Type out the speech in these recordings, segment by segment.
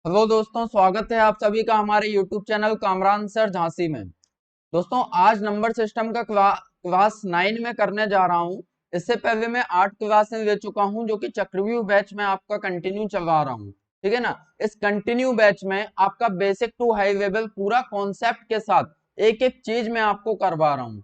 Hello दोस्तों, स्वागत है आप सभी का हमारे YouTube channel Kamran sir Jhansi में। दोस्तों, आज नंबर सिस्टम का क्लास 9 में करने जा रहा हूं। इससे पहले मैं 8 क्लासेस ले चुका हूं, जो कि चक्रव्यूह बैच में आपका कंटिन्यू चलवा रहा हूं। ठीक है ना। इस कंटिन्यू बैच में आपका बेसिक टू हाई लेवल पूरा कॉन्सेप्ट के साथ एक एक चीज मैं आपको करवा रहा हूँ।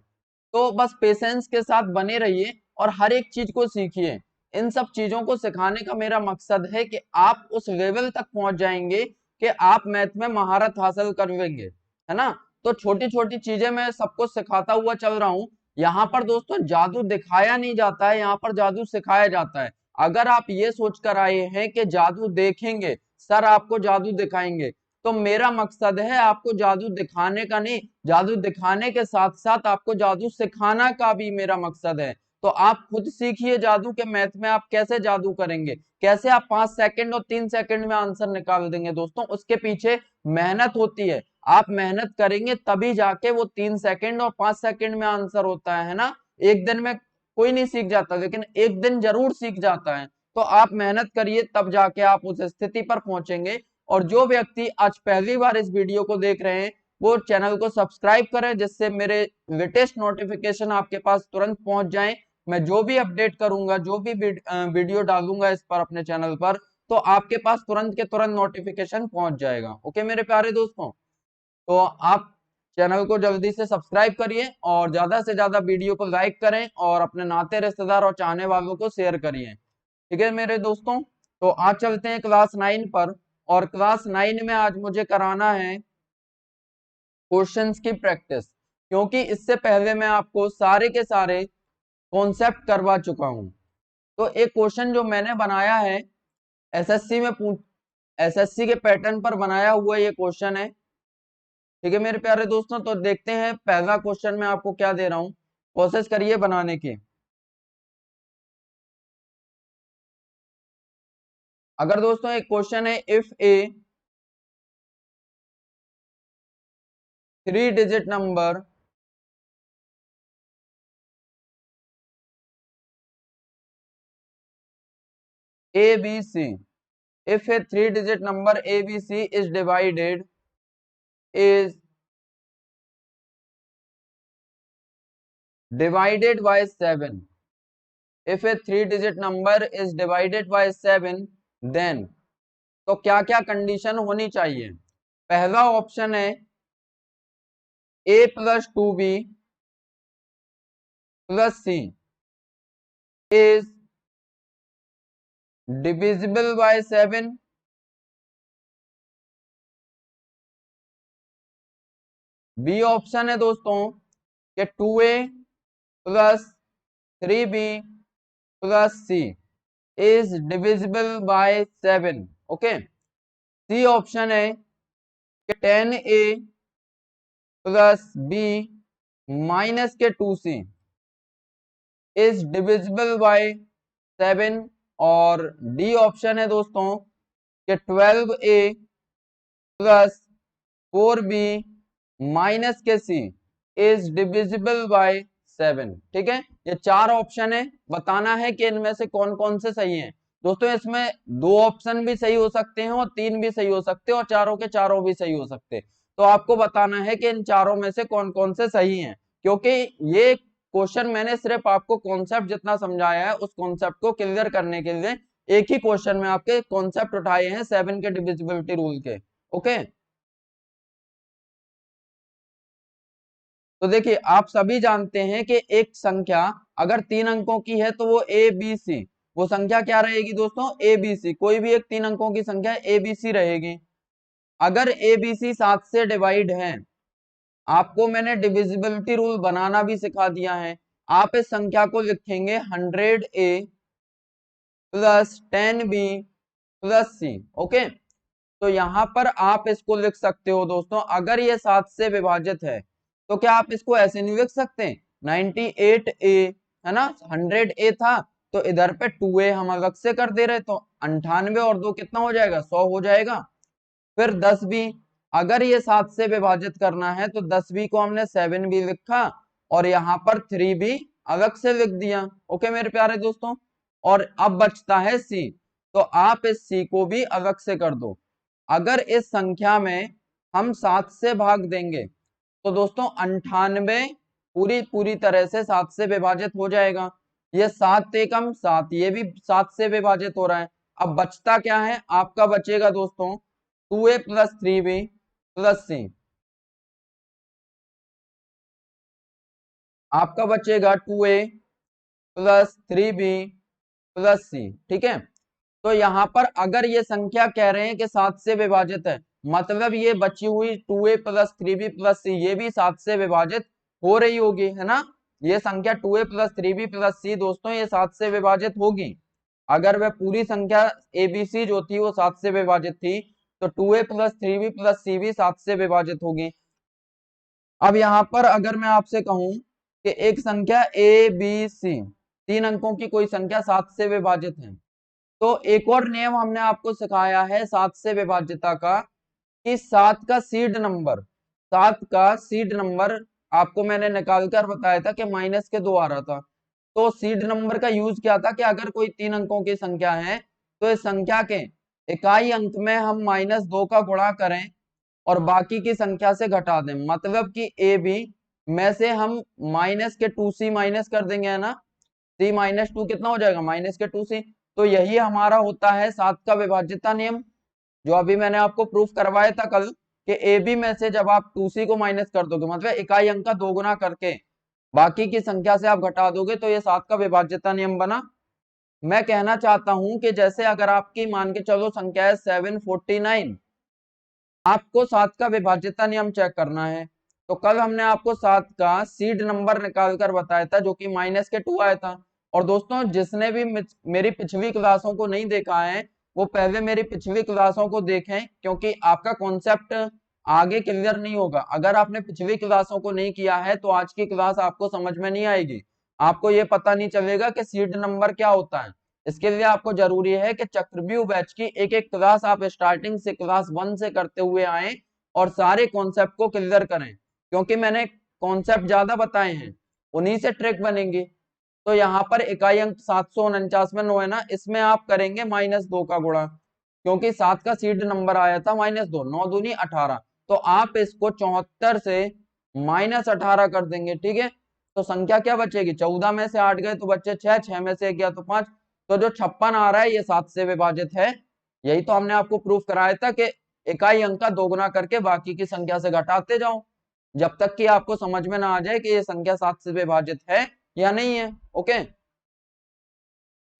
तो बस पेशेंस के साथ बने रहिए और हर एक चीज को सीखिए। इन सब चीजों को सिखाने का मेरा मकसद है कि आप उस लेवल तक पहुंच जाएंगे कि आप मैथ में महारत हासिल कर लेंगे, है ना। तो छोटी छोटी चीजें मैं सबको सिखाता हुआ चल रहा हूँ। यहाँ पर दोस्तों जादू दिखाया नहीं जाता है, यहाँ पर जादू सिखाया जाता है। अगर आप ये सोच कर आए हैं कि जादू देखेंगे, सर आपको जादू दिखाएंगे, तो मेरा मकसद है आपको जादू दिखाने का नहीं, जादू दिखाने के साथ साथ आपको जादू सिखाना का भी मेरा मकसद है। तो आप खुद सीखिए जादू के मैथ में आप कैसे जादू करेंगे, कैसे आप 5 सेकंड और 3 सेकंड में आंसर निकाल देंगे। दोस्तों, उसके पीछे मेहनत होती है। आप मेहनत करेंगे तभी जाके वो 3 सेकंड और 5 सेकंड में आंसर होता है ना। एक दिन में कोई नहीं सीख जाता, लेकिन एक दिन जरूर सीख जाता है। तो आप मेहनत करिए, तब जाके आप उस स्थिति पर पहुंचेंगे। और जो व्यक्ति आज पहली बार इस वीडियो को देख रहे हैं, वो चैनल को सब्सक्राइब करें, जिससे मेरे लेटेस्ट नोटिफिकेशन आपके पास तुरंत पहुंच जाए। मैं जो भी अपडेट करूंगा, जो भी वीडियो डालूंगा इस पर अपने चैनल पर, तो आपके पास तुरंत के तुरंत नोटिफिकेशन पहुंच जाएगा। ओके मेरे प्यारे दोस्तों, तो आप चैनल को जल्दी से सब्सक्राइब करिए और ज्यादा से ज्यादा वीडियो को लाइक करें और अपने नाते रिश्तेदार और चाहने वालों को शेयर करिए। ठीक है मेरे दोस्तों, तो आज चलते हैं क्लास 9 पर। और क्लास 9 में आज मुझे कराना है क्वेश्चंस की प्रैक्टिस, क्योंकि इससे पहले मैं आपको सारे के सारे कॉन्सेप्ट करवा चुका हूं। तो एक क्वेश्चन जो मैंने बनाया है, एसएससी में एसएससी के पैटर्न पर बनाया हुआ ये क्वेश्चन है। ठीक है मेरे प्यारे दोस्तों, तो देखते हैं पहला क्वेश्चन मैं आपको क्या दे रहा हूं, कोशिश करिए बनाने की। अगर दोस्तों एक क्वेश्चन है, if A 3 digit number ABC, if a 3 digit number ABC is divided by 7, if a 3 digit number is divided by 7, then तो क्या क्या कंडीशन होनी चाहिए। पहला ऑप्शन है A+2B plus C is divisible by 7। B option है दोस्तों कि 2A plus 3B plus C is divisible by 7। Okay. C option है कि 10A plus B minus के 2C is divisible by 7। और डी ऑप्शन है दोस्तों कि 12A plus 4B माइनस के C is divisible by 7। ठीक है, ये चार ऑप्शन है, बताना है कि इनमें से कौन कौन से सही हैं। दोस्तों, इसमें दो ऑप्शन भी सही हो सकते हैं और तीन भी सही हो सकते हैं और चारों के चारों भी सही हो सकते हैं। तो आपको बताना है कि इन चारों में से कौन कौन से सही हैं, क्योंकि ये क्वेश्चन मैंने सिर्फ आपको कॉन्सेप्ट जितना समझाया है, उस कॉन्सेप्ट को क्लियर करने के लिए एक ही क्वेश्चन में आपके कॉन्सेप्ट उठाए हैं 7 के डिविजिबिलिटी रूल के। ओके, तो देखिए आप सभी जानते हैं कि एक संख्या अगर 3 अंकों की है तो वो ए बी सी, वो संख्या क्या रहेगी दोस्तों, ए बी सी। कोई भी एक 3 अंकों की संख्या ए बी सी रहेगी। अगर ए बी सी 7 से डिवाइड है, आपको मैंने डिविजिबिलिटी रूल बनाना भी सिखा दिया है। आप इस संख्या को लिखेंगे 100A प्लस 10B प्लस सी। ओके, तो यहां पर आप इसको लिख सकते हो दोस्तों, अगर ये 7 से विभाजित है तो क्या आप इसको ऐसे नहीं लिख सकते 98A, है ना। 100A था तो इधर पे 2A हम अलग से कर दे रहे, तो 98 और 2 कितना हो जाएगा, 100 हो जाएगा। फिर 10B, अगर ये 7 से विभाजित करना है तो 10B को हमने 7B लिखा और यहाँ पर 3B अलग से लिख दिया। ओके मेरे प्यारे दोस्तों, और अब बचता है C, तो आप इस C को भी अलग से कर दो। अगर इस संख्या में हम 7 से भाग देंगे तो दोस्तों 98 पूरी पूरी तरह से 7 से विभाजित हो जाएगा। ये 7 एकम 7, ये भी 7 से विभाजित हो रहा है। अब बचता क्या है आपका, बचेगा दोस्तों 2a प्लस 3b प्लस सी। आपका बचेगा 2a प्लस 3b प्लस सी। ठीक है, तो यहां पर अगर ये संख्या कह रहे हैं कि 7 से विभाजित है, मतलब ये बची हुई 2a प्लस 3b प्लस सी ये भी 7 से विभाजित हो रही होगी, है ना। ये संख्या 2a प्लस 3b प्लस सी दोस्तों ये 7 से विभाजित होगी। अगर वह पूरी संख्या abc जो थी वो 7 से विभाजित थी तो 2a प्लस 3b प्लस सी भी 7 से विभाजित होगी। अब यहाँ पर अगर मैं आपसे कहूं कि एक संख्या ए बी सी 3 अंकों की कोई संख्या 7 से विभाजित है, तो एक और नियम हमने आपको सिखाया है 7 से विभाज्यता का, कि 7 का सीड नंबर, 7 का सीड नंबर आपको मैंने निकाल कर बताया था कि माइनस के 2 आ रहा था। तो सीड नंबर का यूज क्या था कि अगर कोई 3 अंकों की संख्या है तो इस संख्या के इकाई अंक में हम -2 का गुणा करें और बाकी की संख्या से घटा दें, मतलब कि ए बी में से हम माइनस के 2c माइनस कर देंगे, है ना। c माइनस 2 कितना हो जाएगा, माइनस के 2c। तो यही हमारा होता है 7 का विभाज्यता नियम, जो अभी मैंने आपको प्रूफ करवाया था कल, कि ए बी में से जब आप 2c को माइनस कर दोगे, मतलब इकाई अंक का 2 गुना करके बाकी की संख्या से आप घटा दोगे, तो ये 7 का विभाज्यता नियम बना। मैं कहना चाहता हूं कि जैसे अगर आपकी मान के चलो संख्या है 749, आपको 7 का विभाज्यता नियम चेक करना है। तो कल हमने आपको 7 का सीड नंबर निकाल कर बताया था जो कि माइनस के 2 आया था। और दोस्तों जिसने भी मेरी पिछली क्लासों को नहीं देखा है वो पहले मेरी पिछली क्लासों को देखें, क्योंकि आपका कॉन्सेप्ट आगे क्लियर नहीं होगा। अगर आपने पिछली क्लासों को नहीं किया है तो आज की क्लास आपको समझ में नहीं आएगी, आपको ये पता नहीं चलेगा कि सीड नंबर क्या होता है। इसके लिए आपको जरूरी है कि चक्रव्यूह बैच की एक एक क्लास आप स्टार्टिंग से क्लास 1 से करते हुए आए और सारे कॉन्सेप्ट को क्लियर करें, क्योंकि मैंने कॉन्सेप्ट ज्यादा बताए हैं, उन्हीं से ट्रिक बनेंगी। तो यहाँ पर इकाई अंक 749 में 9 है ना, इसमें आप करेंगे -2 का गुणा, क्योंकि 7 का सीड नंबर आया था -2, 9 दूनी 18। तो आप इसको 74 से -18 कर देंगे, ठीक है। तो संख्या क्या बचेगी, 14 में से 8 गए तो बच्चे 6, 6 में से 1 गया तो 5। तो जो 56 आ रहा है ये 7 से विभाजित है। यही तो हमने आपको प्रूफ कराया था कि इकाई अंक का 2 गुना करके बाकी की संख्या से घटाते जाओ, जब तक कि आपको समझ में ना आ जाए कि ये संख्या 7 से विभाजित है या नहीं है। ओके,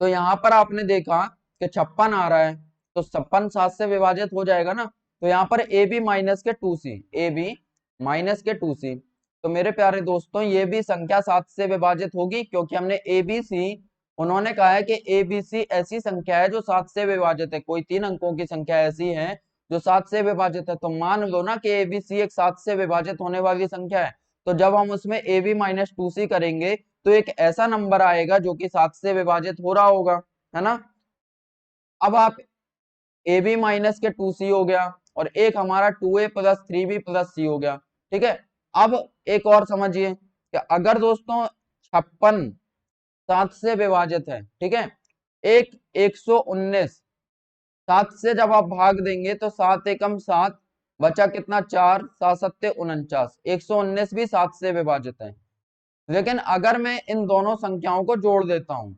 तो यहाँ पर आपने देखा कि 56 आ रहा है, तो 56 7 से विभाजित हो जाएगा ना। तो यहाँ पर ए बी माइनस के 2c, ए बी माइनस के 2c, तो मेरे प्यारे दोस्तों ये भी संख्या 7 से विभाजित होगी, क्योंकि हमने ए बी सी, उन्होंने कहा है कि ए बी सी ऐसी संख्या है जो 7 से विभाजित है, कोई 3 अंकों की संख्या ऐसी है जो 7 से विभाजित है। तो मान लो ना कि ए बी सी एक 7 से विभाजित होने वाली संख्या है, तो जब हम उसमें ए बी माइनस 2c करेंगे तो एक ऐसा नंबर आएगा जो कि 7 से विभाजित हो रहा होगा, है ना। अब आप ए बी माइनस के 2c हो गया और एक हमारा 2a प्लस 3b प्लस सी हो गया, ठीक है। अब एक और समझिए कि अगर दोस्तों 56 7 से विभाजित है, ठीक है, एक 119 7 से जब आप भाग देंगे तो 7 एकम 7 बचा कितना 4, 7 सत्ते 49, 119 भी 7 से विभाजित है। लेकिन अगर मैं इन दोनों संख्याओं को जोड़ देता हूं,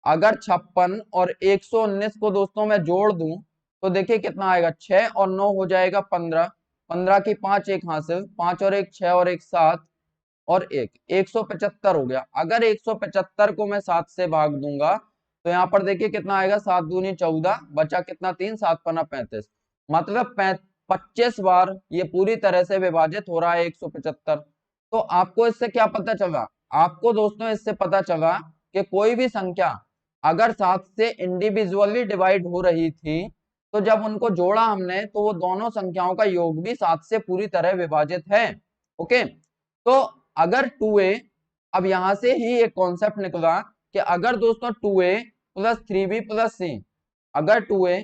अगर 56 और 119 को दोस्तों मैं जोड़ दूं तो देखिए कितना आएगा, 6 और 9 हो जाएगा 15, 15 की 5 एक हासिल, 5 और 1 6 और 1 7 और 1 175 हो गया। अगर 175 को मैं 7 से भाग दूंगा तो यहाँ पर देखिए कितना आएगा, 7 दूनी 14, बचा कितना 3, 7 पन्ना 35, मतलब 25 बार ये पूरी तरह से विभाजित हो रहा है 175। तो आपको इससे क्या पता चला, आपको दोस्तों इससे पता चला कि कोई भी संख्या अगर 7 से इंडिविजुअली डिवाइड हो रही थी तो जब उनको जोड़ा हमने तो वो दोनों संख्याओं का योग भी 7 से पूरी तरह विभाजित है। ओके, तो अगर 2a, अब यहां से ही एक कॉन्सेप्ट निकला कि अगर दोस्तों 2a प्लस 3b प्लस सी, अगर 2a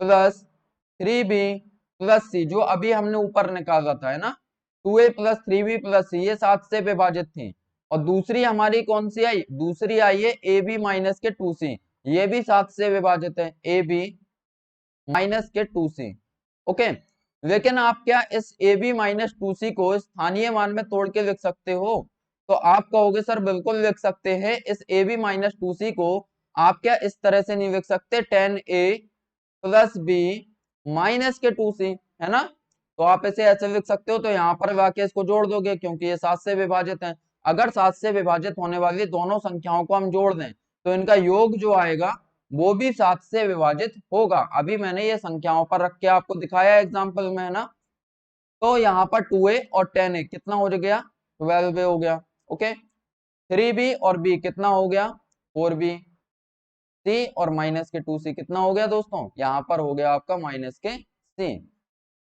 प्लस 3b प्लस सी जो अभी हमने ऊपर निकाला था, है ना, 2a प्लस 3b प्लस सी ये 7 से विभाजित थी। और दूसरी हमारी कौन सी आई, दूसरी आई है ए बी माइनस के 2c, ये भी 7 से विभाजित है, ए बी माइनस के 2c। ओके, लेकिन आप क्या इस ए बी माइनस 2c को स्थानीय मान में तोड़ के लिख सकते हो? तो आप कहोगे सर बिल्कुल लिख सकते हैं। इस ए बी माइनस 2c को आप क्या इस तरह से नहीं लिख सकते, 10a प्लस बी माइनस के 2c, है ना? तो आप इसे ऐसे लिख सकते हो। तो यहाँ पर वाकई इसको जोड़ दोगे क्योंकि ये 7 से विभाजित है। अगर 7 से विभाजित होने वाली दोनों संख्याओं को हम जोड़ दें तो इनका योग जो आएगा वो भी 7 से विभाजित होगा। अभी मैंने ये संख्याओं पर रख के आपको दिखाया एग्जाम्पल में, है ना? तो यहाँ पर 2a और 10a कितना हो गया, 12a हो गया। ओके, 3b और b कितना हो गया, 4b, c और माइनस के 2c कितना हो गया दोस्तों, यहाँ पर हो गया आपका माइनस के c।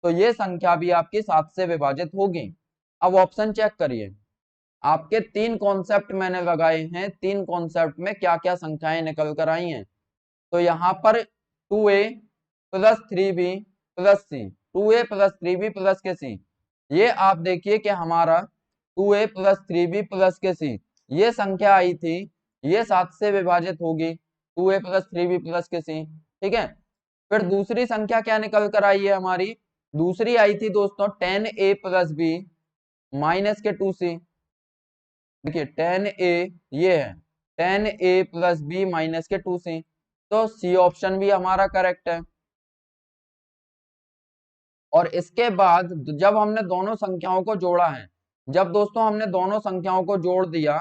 तो ये संख्या भी आपकी 7 से विभाजित होगी। अब ऑप्शन चेक करिए, आपके 3 कॉन्सेप्ट मैंने लगाए हैं, 3 कॉन्सेप्ट में क्या क्या संख्याएं निकल कर आई हैं। तो यहाँ पर 2a plus 3b plus c, 2a plus 3b plus के c, ये आप देखिए कि हमारा 2a प्लस 3b प्लस के c ये संख्या आई थी, ये 7 से विभाजित होगी, 2a प्लस 3b प्लस के c। ठीक है, फिर दूसरी संख्या क्या निकल कर आई है हमारी, दूसरी आई थी दोस्तों 10a प्लस b माइनस के 2c। देखिए 10a ये है, 10a प्लस b माइनस के 2c, तो सी ऑप्शन भी हमारा करेक्ट है। और इसके बाद जब हमने दोनों संख्याओं को जोड़ा है, जब दोस्तों हमने दोनों संख्याओं को जोड़ दिया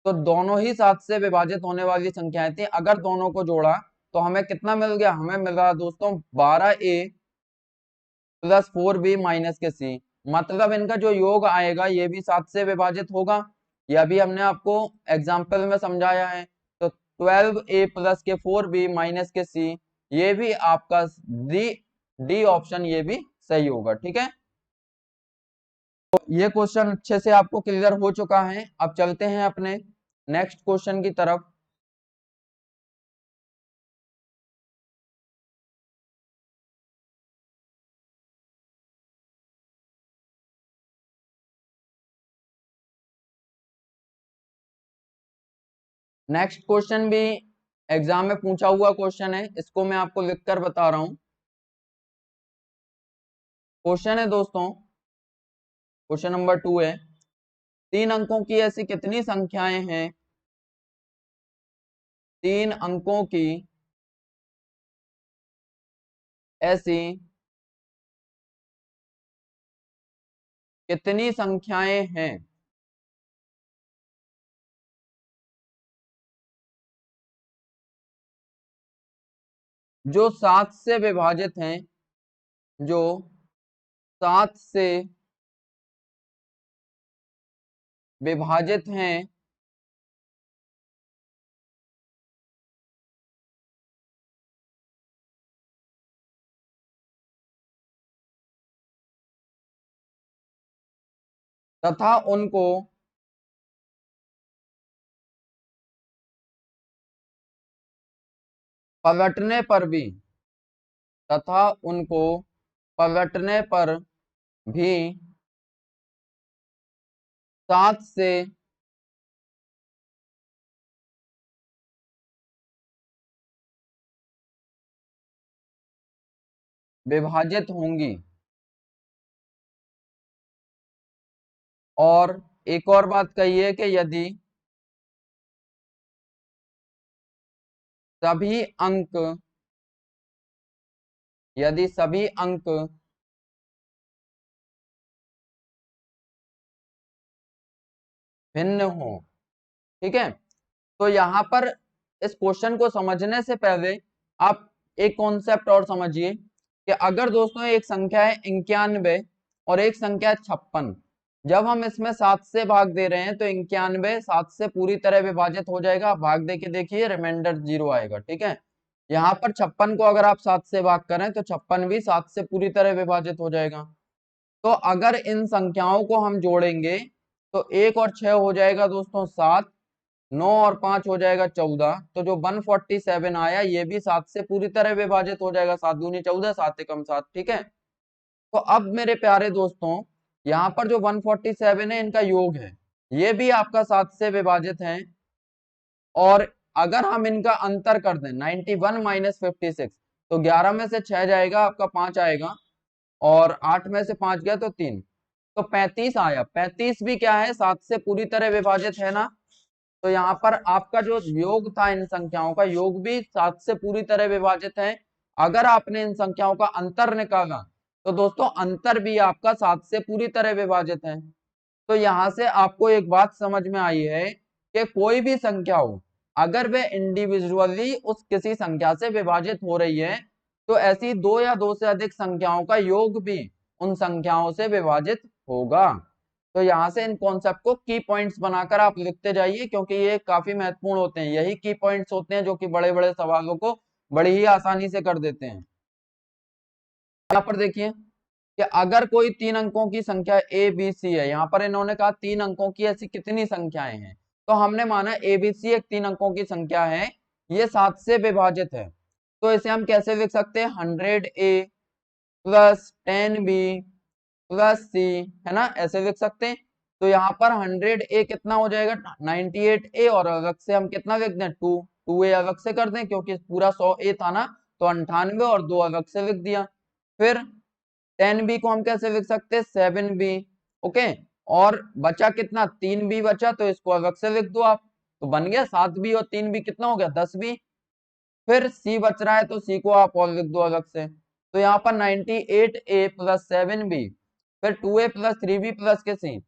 तो दोनों ही 7 से विभाजित होने वाली संख्याएं थी। अगर दोनों को जोड़ा तो हमें कितना मिल गया, हमें मिल रहा दोस्तों 12a प्लस 4b माइनस के c। मतलब इनका जो योग आएगा ये भी 7 से विभाजित होगा। यह भी हमने आपको एग्जाम्पल में समझाया है। तो 12a प्लस के 4b माइनस के c, ये भी आपका डी डी ऑप्शन ये भी सही होगा। ठीक है, तो ये क्वेश्चन अच्छे से आपको क्लियर हो चुका है। अब चलते हैं अपने नेक्स्ट क्वेश्चन की तरफ। नेक्स्ट क्वेश्चन भी एग्जाम में पूछा हुआ क्वेश्चन है, इसको मैं आपको लिखकर बता रहा हूं। क्वेश्चन है दोस्तों, क्वेश्चन नंबर 2 है, 3 अंकों की ऐसी कितनी संख्याएं हैं, 3 अंकों की ऐसी कितनी संख्याएं हैं जो 7 से विभाजित हैं, जो 7 से विभाजित हैं तथा उनको पलटने पर भी, तथा उनको पलटने पर भी 7 से विभाजित होंगी। और एक और बात कही है कि सभी अंक यदि सभी अंक भिन्न हो। ठीक है, तो यहां पर इस क्वेश्चन को समझने से पहले आप एक कॉन्सेप्ट और समझिए कि अगर दोस्तों एक संख्या है 91 और एक संख्या है 56, जब हम इसमें 7 से भाग दे रहे हैं तो 91 7 से पूरी तरह विभाजित हो जाएगा। भाग दे के देखिए रिमाइंडर 0 आएगा। ठीक है, यहाँ पर 56 को अगर आप 7 से भाग करें तो 56 भी 7 से पूरी तरह विभाजित हो जाएगा। तो अगर इन संख्याओं को हम जोड़ेंगे तो 1 और 6 हो जाएगा दोस्तों 7, 9 और 5 हो जाएगा 14। तो जो 147 आया ये भी 7 से पूरी तरह विभाजित हो जाएगा, 7 दूनी 14, 7 एकम 7। ठीक है, तो अब मेरे प्यारे दोस्तों यहाँ पर जो 147 है इनका योग है, ये भी आपका 7 से विभाजित है। और अगर हम इनका अंतर कर दें 91 माइनस 56, तो 11 में से 6 जाएगा, आपका 5 आएगा, और 8 में से 5 गया तो 3, तो 35 आया। 35 भी क्या है, 7 से पूरी तरह विभाजित है ना। तो यहाँ पर आपका जो योग था इन संख्याओं का, योग भी 7 से पूरी तरह विभाजित है। अगर आपने इन संख्याओं का अंतर निकाला तो दोस्तों अंतर भी आपका 7 से पूरी तरह विभाजित है। तो यहां से आपको एक बात समझ में आई है कि कोई भी संख्या हो, अगर वे इंडिविजुअली उस किसी संख्या से विभाजित हो रही है, तो ऐसी दो या दो से अधिक संख्याओं का योग भी उन संख्याओं से विभाजित होगा। तो यहां से इन कॉन्सेप्ट को की पॉइंट्स बनाकर आप लिखते जाइए, क्योंकि ये काफी महत्वपूर्ण होते हैं। यही की पॉइंट्स होते हैं जो कि बड़े बड़े सवालों को बड़ी ही आसानी से कर देते हैं। यहाँ पर देखिए कि अगर कोई 3 अंकों की संख्या ए बी सी है, यहाँ पर इन्होंने कहा 3 अंकों की ऐसी कितनी संख्याएं हैं, तो हमने माना ए बी सी एक 3 अंकों की संख्या है, ये 7 से विभाजित है। तो इसे हम कैसे लिख सकते हैं, 100A प्लस 10B प्लस सी, है ना, ऐसे लिख सकते हैं। तो यहाँ पर 100A कितना हो जाएगा, 98A, और अलग से हम कितना लिख दें, 2A अलग से कर दें, क्योंकि पूरा 100A था ना, तो 98 और 2 अलग से लिख दिया। फिर 10B को हम कैसे लिख सकते हैं, 7B, ओके, और बचा कितना, 3B बचा, तो इसको अलग से लिख दो आप, तो बन गया 7B, और 3B कितना हो गया, 10B। फिर C बच रहा है, तो C को आप और लिख दो अलग से। तो यहाँ पर 98A प्लस 7B, फिर 2A प्लस 3B प्लस के C,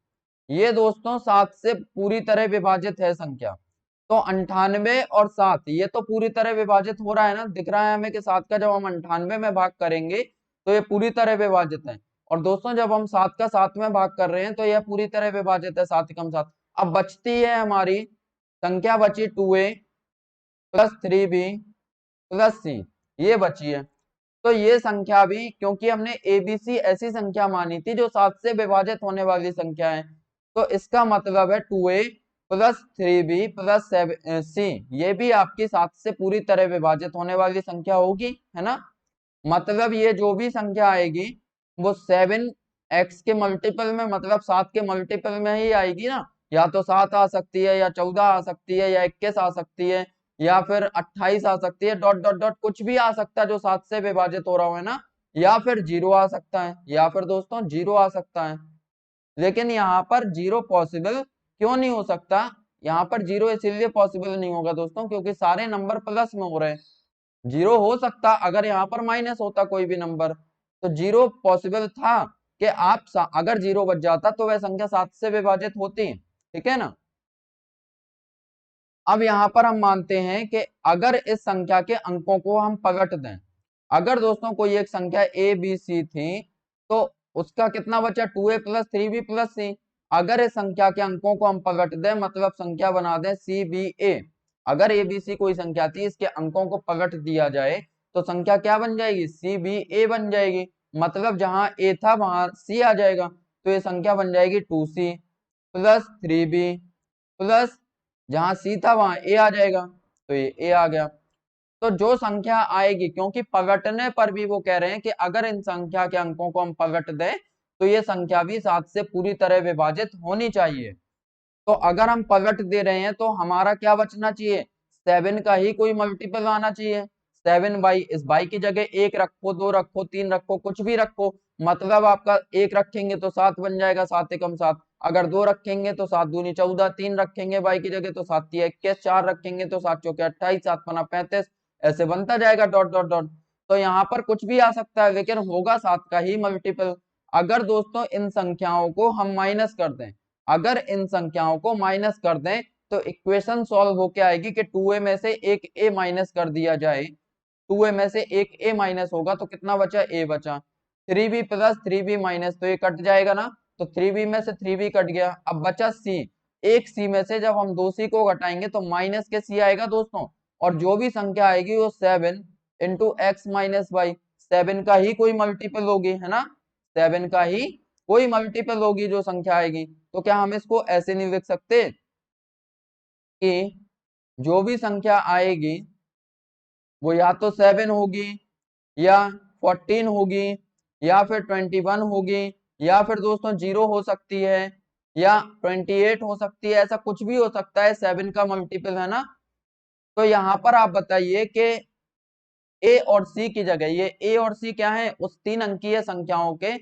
ये दोस्तों 7 से पूरी तरह विभाजित है संख्या। तो 98 और 7 ये तो पूरी तरह विभाजित हो रहा है ना, दिख रहा है हमें कि 7 का जब हम 98 में भाग करेंगे तो ये पूरी तरह विभाजित है। और दोस्तों जब हम 7 का 7 में भाग कर रहे हैं तो यह पूरी तरह विभाजित है, 7 कम 7। अब बचती है हमारी संख्या, बची 2A plus 3B plus C, ये बची है। तो ये संख्या भी, क्योंकि हमने ABC ऐसी संख्या मानी थी जो 7 से विभाजित होने वाली संख्या है, तो इसका मतलब है 2A plus 3B plus C, ये भी आपकी 7 से पूरी तरह विभाजित होने वाली संख्या होगी, है ना। मतलब ये जो भी संख्या आएगी वो 7x के मल्टीपल में, मतलब 7 के मल्टीपल में ही आएगी ना। या तो 7 आ सकती है, या 14 आ सकती है, या 21 आ सकती है, या फिर 28 आ सकती है, डॉट डॉट डॉट कुछ भी आ सकता है जो 7 से विभाजित हो रहा है ना। या फिर 0 आ सकता है, या फिर दोस्तों 0 आ सकता है। लेकिन यहाँ पर 0 पॉसिबल क्यों नहीं हो सकता, यहाँ पर 0 इसीलिए पॉसिबल नहीं होगा दोस्तों क्योंकि सारे नंबर प्लस में हो रहे हैं। 0 हो सकता अगर यहाँ पर माइनस होता कोई भी नंबर, तो 0 पॉसिबल था कि आप अगर 0 बच जाता तो वह संख्या 7 से विभाजित होती, ठीक है ना। अब यहाँ पर हम मानते हैं कि अगर इस संख्या के अंकों को हम पलट दें, अगर दोस्तों कोई एक संख्या ए बी सी थी तो उसका कितना बचा, 2A प्लस 3B प्लस सी। अगर इस संख्या के अंकों को हम पलट दें, मतलब संख्या बना दें CBA, अगर ABC कोई संख्या थी इसके अंकों को पलट दिया जाए तो संख्या क्या बन जाएगी, CBA बन जाएगी। मतलब जहां A था वहां C आ जाएगा, तो ये संख्या बन जाएगी 2C प्लस 3B प्लस, जहां C था वहां A आ जाएगा, तो ये A आ गया। तो जो संख्या आएगी, क्योंकि पलटने पर भी वो कह रहे हैं कि अगर इन संख्या के अंकों को हम पलट दें तो ये संख्या भी 7 से पूरी तरह विभाजित होनी चाहिए। तो अगर हम पलट दे रहे हैं तो हमारा क्या बचना चाहिए, 7 का ही कोई मल्टीपल आना चाहिए। 7 बाई, इस बाई की जगह 1 रखो, 2 रखो, 3 रखो, कुछ भी रखो, मतलब आपका 1 रखेंगे तो 7 बन जाएगा, 7 एकम 7। अगर 2 रखेंगे तो 7 दूनी 14, 3 रखेंगे बाई की जगह तो 7 तिया 21, 4 रखेंगे तो 7 चौके 28, 7 पना 35, ऐसे बनता जाएगा डॉट डॉट डॉट। तो यहाँ पर कुछ भी आ सकता है लेकिन होगा 7 का ही मल्टीपल। अगर दोस्तों इन संख्याओं को हम माइनस कर दें, अगर इन संख्याओं को माइनस कर दें तो इक्वेशन सॉल्व होके आएगी कि 2A में से एक A माइनस कर दिया जाए, 2A में से एक A माइनस होगा तो कितना बचा, A बचा। 3B प्लस 3B माइनस, तो ये कट जाएगा ना, तो 3B में से 3B कट गया। अब बचा C, एक C में से जब हम 2C को घटाएंगे तो माइनस के C आएगा दोस्तों, और जो भी संख्या आएगी वो 7 इंटू एक्स माइनस वाई, 7 का ही कोई मल्टीपल होगी, है ना, 7 का ही कोई मल्टीपल होगी जो संख्या आएगी। तो क्या हम इसको ऐसे नहीं लिख सकते कि जो भी संख्या आएगी वो या तो 7 होगी, या 14 होगी, या फिर 21 होगी, या फिर दोस्तों 0 हो सकती है, या 28 हो सकती है, ऐसा कुछ भी हो सकता है, 7 का मल्टीपल, है ना। तो यहाँ पर आप बताइए कि ए और सी की जगह, ये ए और सी क्या है, उस 3 अंकीय संख्याओं के,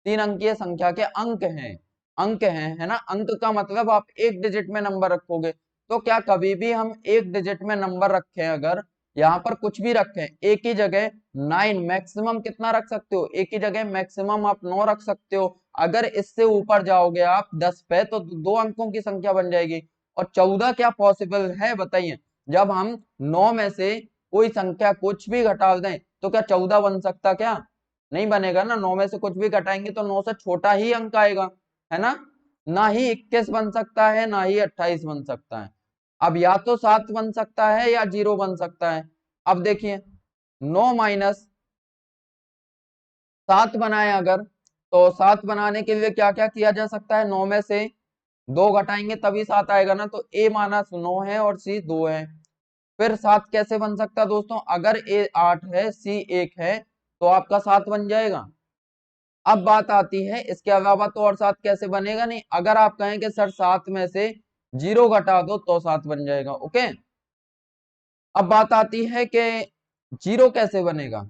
3 अंकीय संख्या के अंक हैं, अंक हैं, है ना। अंक का मतलब आप एक डिजिट में नंबर रखोगे। तो क्या कभी भी हम एक डिजिट में नंबर रखें, अगर यहाँ पर कुछ भी रखें, ए की जगह 9, मैक्सिमम कितना रख सकते हो, ए की जगह मैक्सिमम आप 9 रख सकते हो। अगर इससे ऊपर जाओगे आप 10 पे तो 2 अंकों की संख्या बन जाएगी। और 14 क्या पॉसिबल है बताइए, जब हम 9 में से कोई संख्या कुछ भी घटा दें तो क्या 14 बन सकता, क्या नहीं बनेगा ना। 9 में से कुछ भी घटाएंगे तो 9 से छोटा ही अंक आएगा, है ना ही 21 बन सकता है, ना ही 28 बन सकता है। अब या तो 7 बन सकता है या 0 बन सकता है। अब देखिए 9 माइनस 7 बनाए अगर, तो 7 बनाने के लिए क्या क्या किया जा सकता है, 9 में से 2 घटाएंगे तभी 7 आएगा ना। तो a माइनस 9 है और c 2 है। फिर 7 कैसे बन सकता है दोस्तों, अगर a 8 है, c 1 है, तो आपका 7 बन जाएगा। अब बात आती है इसके अलावा तो और 7 कैसे बनेगा, नहीं अगर आप कहें कि सर 7 में से 0 घटा दो तो 7 बन जाएगा, ओके। अब बात आती है कि 0 कैसे बनेगा।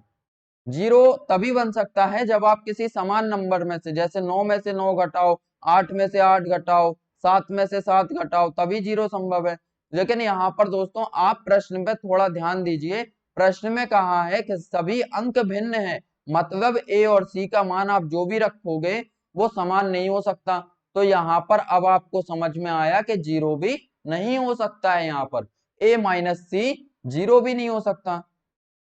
0 तभी बन सकता है जब आप किसी समान नंबर में से, जैसे 9 में से 9 घटाओ, 8 में से 8 घटाओ, 7 में से 7 घटाओ, तभी 0 संभव है। लेकिन यहाँ पर दोस्तों आप प्रश्न पे थोड़ा ध्यान दीजिए। प्रश्न में कहा है कि सभी अंक भिन्न है, मतलब ए और सी का मान आप जो भी रखोगे वो समान नहीं हो सकता। तो यहाँ पर अब आपको समझ में आया कि 0 भी नहीं हो सकता है। यहाँ पर ए माइनस सी 0 भी नहीं हो सकता।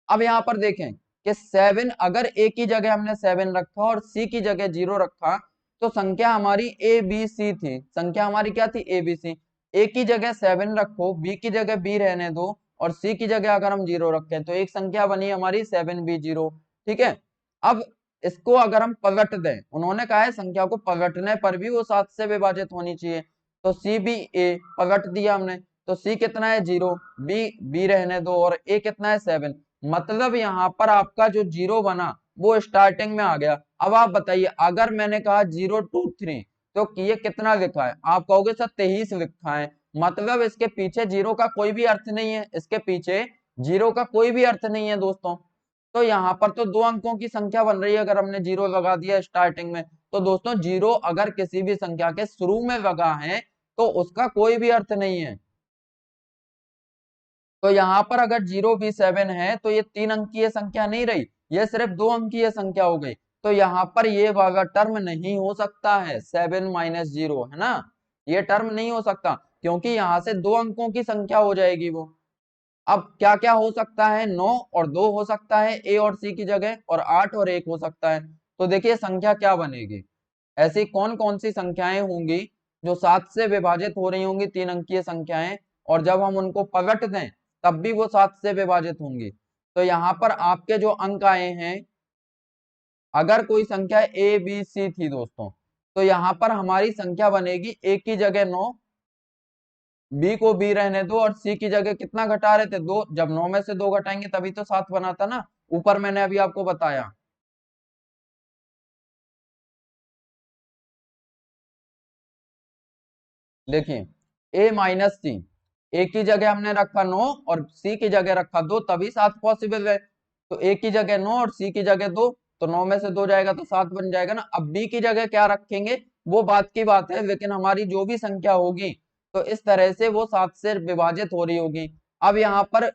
अब यहाँ पर देखें कि 7, अगर ए की जगह हमने 7 रखा और सी की जगह 0 रखा, तो संख्या हमारी ए बी सी थी। संख्या हमारी क्या थी, ए बी सी। ए की जगह 7 रखो, बी की जगह बी रहने दो, और सी की जगह अगर हम 0 रखें तो एक संख्या बनी हमारी 7b0। ठीक है। अब इसको अगर हम पलट दें, उन्होंने कहा है संख्या को पलटने पर भी वो 7 से विभाजित होनी चाहिए। तो सी बी ए पलट दिया हमने, तो सी कितना है 0, बी बी रहने दो, और ए कितना है 7। मतलब यहाँ पर आपका जो 0 बना वो स्टार्टिंग में आ गया। अब आप बताइए अगर मैंने कहा 023, तो ये कितना लिखा है, आप कहोगे सर 23 लिखा है। मतलब इसके पीछे 0 का कोई भी अर्थ नहीं है, इसके पीछे 0 का कोई भी अर्थ नहीं है दोस्तों। तो यहाँ पर तो 2 अंकों की संख्या बन रही है, अगर हमने 0 लगा दिया स्टार्टिंग में। तो दोस्तों 0 अगर किसी भी संख्या के शुरू में लगा है तो उसका कोई भी अर्थ नहीं है। तो यहाँ पर अगर 0b7 है तो ये 3 अंकीय संख्या नहीं रही, ये सिर्फ 2 अंकीय संख्या हो गई। तो यहाँ पर ये वाला टर्म नहीं हो सकता है, 7 माइनस 0, है ना। ये टर्म नहीं हो सकता क्योंकि यहाँ से 2 अंकों की संख्या हो जाएगी वो। अब क्या क्या हो सकता है, 9 और 2 हो सकता है ए और सी की जगह, और 8 और 1 हो सकता है। तो देखिए संख्या क्या बनेगी, ऐसी कौन कौन सी संख्याएं होंगी जो 7 से विभाजित हो रही होंगी, 3 अंकीय संख्याएं, और जब हम उनको पलट दें तब भी वो 7 से विभाजित होंगी। तो यहाँ पर आपके जो अंक आए हैं, अगर कोई संख्या ए बी सी थी दोस्तों, तो यहाँ पर हमारी संख्या बनेगी ए की जगह 9, बी को बी रहने दो, और सी की जगह कितना घटा रहे थे 2, जब 9 में से 2 घटाएंगे तभी तो 7 बना था ना, ऊपर मैंने अभी आपको बताया। देखिए a माइनस सी, ए की जगह हमने रखा 9 और सी की जगह रखा 2, तभी 7 पॉसिबल है। तो ए की जगह 9 और सी की जगह 2, तो 9 में से 2 जाएगा तो 7 बन जाएगा ना। अब बी की जगह क्या रखेंगे वो बात की बात है, लेकिन हमारी जो भी संख्या होगी तो इस तरह से वो 7 से विभाजित हो रही होगी। अब यहाँ पर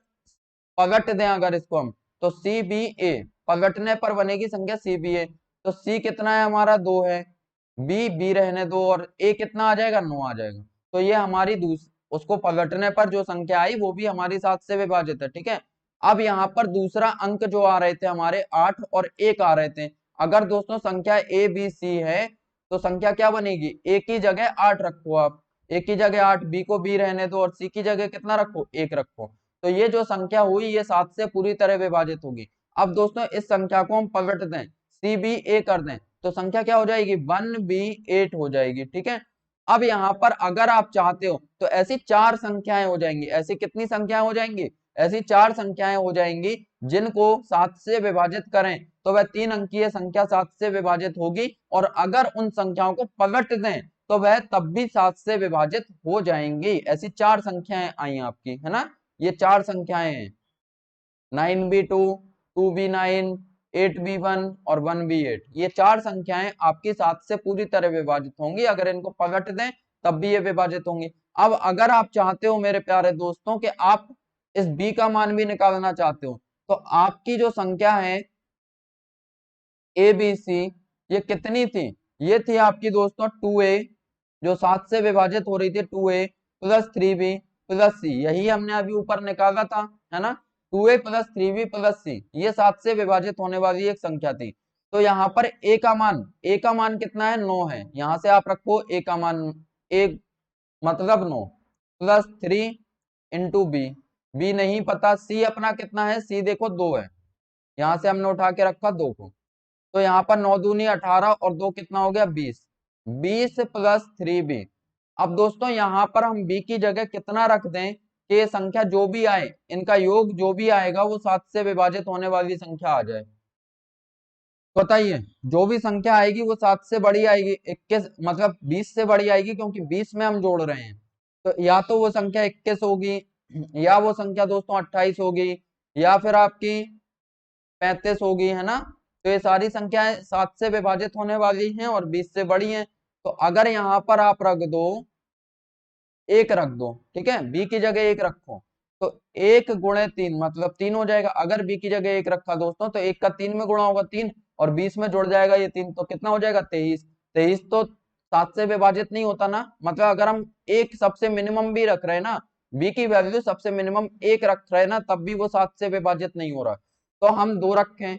पलट दें अगर इसको हम, तो सी बी ए, पलटने पर बनेगी संख्या सी बी ए। तो सी कितना है हमारा 2 है, बी बी रहने दो, और ए कितना आ जाएगा 9 आ जाएगा। तो ये हमारी उसको पलटने पर जो संख्या आई वो भी हमारी 7 से विभाजित है। ठीक है। अब यहाँ पर दूसरा अंक जो आ रहे थे हमारे 8 और 1 आ रहे थे। अगर दोस्तों संख्या ए बी सी है तो संख्या क्या बनेगी, ए की जगह 8 रखो आप, ए की जगह 8, बी को बी रहने दो, और सी की जगह कितना रखो 1 रखो। तो ये जो संख्या हुई ये 7 से पूरी तरह विभाजित होगी। अब दोस्तों इस संख्या को हम पलट दें, सी बी ए कर दें, तो संख्या क्या हो जाएगी 1b8 हो जाएगी। ठीक है। अब यहाँ पर अगर आप चाहते हो तो ऐसी 4 संख्याएं हो जाएंगी, ऐसी कितनी संख्याएं हो जाएंगी, ऐसी 4 संख्याएं हो जाएंगी जिनको 7 से विभाजित करें तो वह 3 अंकीय संख्या 7 से विभाजित होगी, और अगर उन संख्याओं को पलट दें तो वह तब भी 7 से विभाजित हो जाएंगी। ऐसी 4 संख्याएं आई आपकी, है ना। ये 4 संख्याएं हैं, 9b2, 2b9, 8b1 और 1b8। ये 4 संख्याएं आपकी 7 से पूरी तरह विभाजित होंगी। अगर इनको पलट दें तब भी ये विभाजित होंगी। अब अगर आप चाहते हो मेरे प्यारे दोस्तों कि आप इस b का मान भी निकालना चाहते हो, तो आपकी जो संख्या है ए बी सी, ये कितनी थी? ये थी आपकी दोस्तों 2a, जो 7 से विभाजित हो रही थी, 2a प्लस 3b प्लस सी। यही हमने अभी ऊपर निकाला था, है ना। 2a प्लस 3b प्लस सी, ये 7 से विभाजित होने वाली एक संख्या थी। तो यहाँ पर a का मान कितना है? 9 है। यहां से आप रखो a का मान, a मतलब 9 प्लस 3 इंटू b नहीं पता, c अपना कितना है? c देखो 2 है, यहां से हमने उठा के रखा 2 को। तो यहाँ पर 9 दूनी 18 और 2 कितना हो गया? 20। 20 प्लस 3b। अब दोस्तों यहाँ पर हम b की जगह कितना रख दें कि ये संख्या जो भी आए, इनका योग जो भी आएगा वो 7 से विभाजित होने वाली संख्या आ जाए। बताइए, जो भी संख्या आएगी वो 7 से बड़ी आएगी, 21 मतलब 20 से बड़ी आएगी, क्योंकि 20 में हम जोड़ रहे हैं। तो या तो वो संख्या 21 होगी, या वो संख्या दोस्तों 28 होगी, या फिर आपकी 35 होगी, है ना। तो ये सारी संख्याएं 7 से विभाजित होने वाली हैं और 20 से बड़ी हैं। तो अगर यहाँ पर आप रख दो, एक रख दो, ठीक है, बी की जगह एक रखो, तो 1 गुणे 3 मतलब 3 हो जाएगा। अगर बी की जगह एक रखा दोस्तों, तो 1 का 3 में गुणा होगा 3, और 20 में जुड़ जाएगा ये 3, तो कितना हो जाएगा? 23। 23 तो 7 से विभाजित नहीं होता ना, मतलब अगर हम एक सबसे मिनिमम भी रख रहे हैं ना, बी की वैल्यू सबसे मिनिमम 1 रख रहे हैं ना, तब भी वो 7 से विभाजित नहीं हो रहा। तो हम 2 रखें।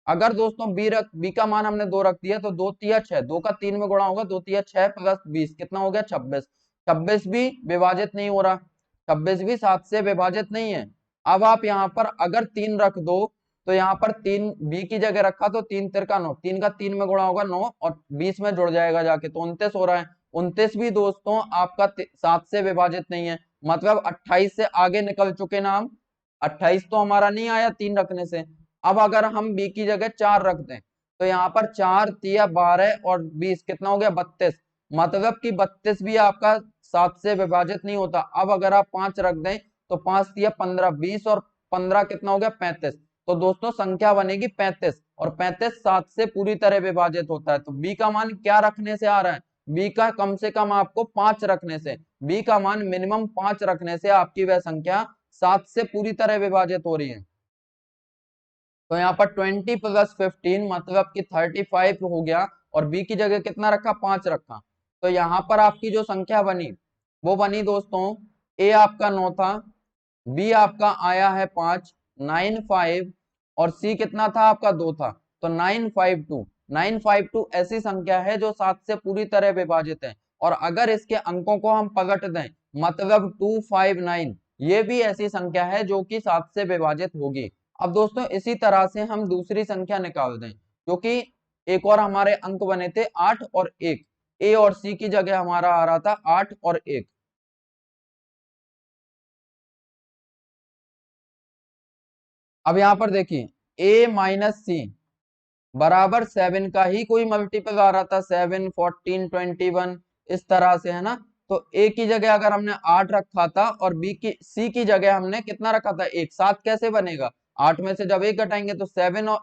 अगर दोस्तों बी का मान हमने 2 रख दिया, तो 2 तिया 6, 2 का 3 में गुणा होगा, 2 तिया 6 प्लस 20 कितना हो गया? 26। 26 भी विभाजित नहीं हो रहा, 26 भी 7 से विभाजित नहीं है। अब आप यहाँ पर अगर 3 रख दो, तो यहाँ पर 3 बी की जगह रखा, तो 3 तिरका 9, 3 का 3 में गुणा होगा 9, और 20 में जुड़ जाएगा जाके, तो 29 हो रहा है। 29 भी दोस्तों आपका 7 से विभाजित नहीं है, मतलब 28 से आगे निकल चुके ना हम। 28 तो हमारा नहीं आया 3 रखने से। अब अगर हम बी की जगह 4 रख दें, तो यहाँ पर 4 तिया 12 और 20 कितना हो गया? 32। मतलब कि 32 भी आपका 7 से विभाजित नहीं होता। अब अगर आप 5 रख दें, तो 5 तिया 15, 20 और 15 कितना हो गया? 35। तो दोस्तों संख्या बनेगी 35, और 35 7 से पूरी तरह विभाजित होता है। तो बी का मान क्या रखने से आ रहा है? बी का कम से कम आपको 5 रखने से, बी का मान मिनिमम 5 रखने से आपकी वह संख्या 7 से पूरी तरह विभाजित हो रही है। तो यहाँ पर 20 प्लस 15 मतलब कि 35 हो गया, और बी की जगह कितना रखा? 5 रखा। तो यहाँ पर आपकी जो संख्या बनी वो बनी दोस्तों, ए आपका 9 था, बी आपका आया है 5, 9 5, और सी कितना था आपका? 2 था। तो 952, 952 ऐसी संख्या है जो 7 से पूरी तरह विभाजित है। और अगर इसके अंकों को हम पलट दें, मतलब 259, ये भी ऐसी संख्या है जो कि 7 से विभाजित होगी। अब दोस्तों इसी तरह से हम दूसरी संख्या निकाल दें, क्योंकि एक और हमारे अंक बने थे 8 और 1, ए और सी की जगह हमारा आ रहा था 8 और 1। अब यहां पर देखिए, a माइनस सी बराबर 7 का ही कोई मल्टीपल आ रहा था, 7, 14, 21, इस तरह से, है ना। तो a की जगह अगर हमने 8 रखा था, और c की जगह हमने कितना रखा था? 1। 7 कैसे बनेगा? 8 में से जब 1 घटाएंगे तो 7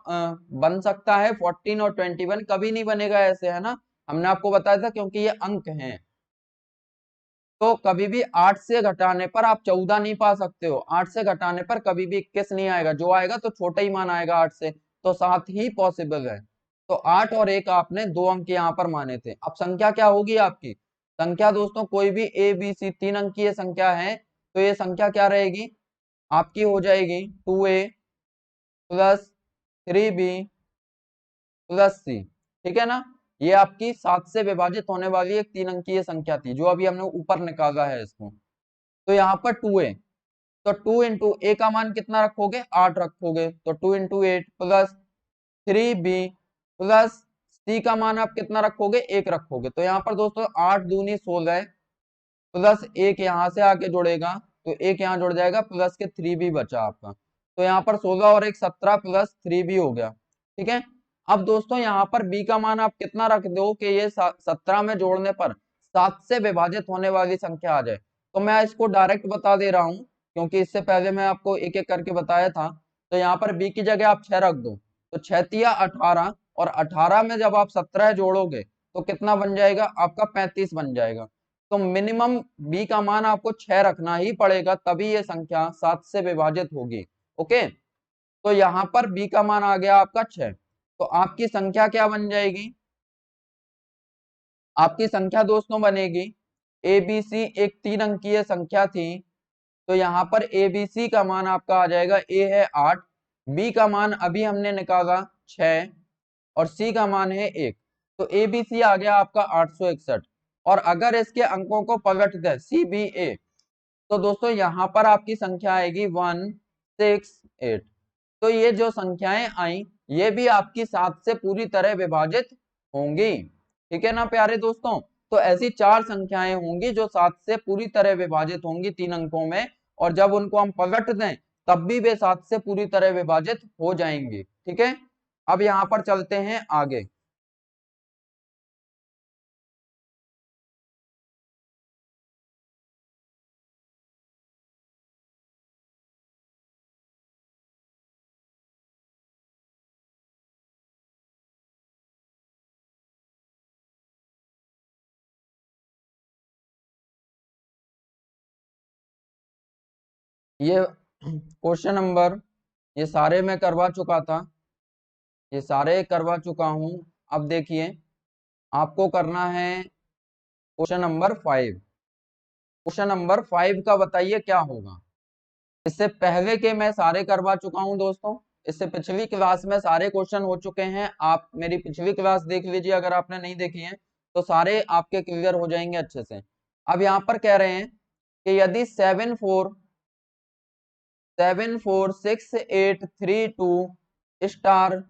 बन सकता है, 14 और 21 कभी नहीं बनेगा ऐसे, है ना। हमने आपको बताया था, क्योंकि ये अंक हैं। तो कभी भी 8 से घटाने पर आप 14 नहीं पा सकते हो, 8 से घटाने पर कभी भी 21 नहीं आएगा, जो आएगा तो छोटा ही मान आएगा 8 से, तो 7 ही पॉसिबल है। तो 8 और 1 आपने 2 अंक यहाँ पर माने थे। अब संख्या क्या होगी आपकी? संख्या दोस्तों कोई भी ए बी सी 3 अंकीय संख्या है, तो ये संख्या क्या रहेगी आपकी? हो जाएगी 2a प्लस 3b प्लस सी, ठीक है ना। ये आपकी 7 से विभाजित होने वाली एक 3 अंकीय संख्या थी, जो अभी हमने ऊपर निकाला है इसको। तो यहाँ पर 2a, तो 2 इंटू ए का मान कितना रखोगे? 8 रखोगे, तो 2 इंटू 8 प्लस 3b प्लस सी का मान आप कितना रखोगे? 1 रखोगे। तो यहाँ पर दोस्तों 8 दूनी 16 प्लस 1 यहाँ से आके जुड़ेगा, तो 1 यहाँ जुड़ जाएगा, प्लस के 3b बचा आपका। तो यहाँ पर 16 और 1 17 प्लस 3b हो गया, ठीक है। अब दोस्तों यहाँ पर b का मान आप कितना रख दो कि ये 17 में जोड़ने पर 7 से विभाजित होने वाली संख्या आ जाए। तो मैं इसको डायरेक्ट बता दे रहा हूं क्योंकि इससे पहले मैं आपको एक एक करके बताया था। तो यहाँ पर बी की जगह आप 6 रख दो, तो 6 तिया 18, और 18 में जब आप 17 जोड़ोगे तो कितना बन जाएगा आपका 35 बन जाएगा। तो मिनिमम बी का मान आपको 6 रखना ही पड़ेगा, तभी ये संख्या 7 से विभाजित होगी। ओके, तो यहाँ पर बी का मान आ गया आपका 6। तो आपकी संख्या क्या बन जाएगी, आपकी संख्या दोस्तों बनेगी ए बी सी, एक 3 अंकीय संख्या थी, तो यहाँ पर ए बी सी का मान आपका आ जाएगा, ए है 8, बी का मान अभी हमने निकाला 6, और सी का मान है 1। तो ए बी सी आ गया आपका 861। और अगर इसके अंकों को पलट दें सी बी ए, तो दोस्तों यहाँ पर आपकी संख्या आएगी 168। तो ये जो संख्याएं आई ये भी आपकी 7 से पूरी तरह विभाजित होंगी। ठीक है ना प्यारे दोस्तों, तो ऐसी 4 संख्याएं होंगी जो 7 से पूरी तरह विभाजित होंगी 3 अंकों में, और जब उनको हम पलट दें तब भी वे 7 से पूरी तरह विभाजित हो जाएंगी। ठीक है, अब यहाँ पर चलते हैं आगे। ये क्वेश्चन नंबर, ये सारे मैं करवा चुका था, ये सारे करवा चुका हूं। अब देखिए आपको करना है क्वेश्चन नंबर 5। क्वेश्चन नंबर 5 का बताइए क्या होगा। इससे पहले के मैं सारे करवा चुका हूं दोस्तों, इससे पिछली क्लास में सारे क्वेश्चन हो चुके हैं। आप मेरी पिछली क्लास देख लीजिए अगर आपने नहीं देखी है, तो सारे आपके क्लियर हो जाएंगे अच्छे से। अब यहाँ पर कह रहे हैं कि यदि 7474682 स्टार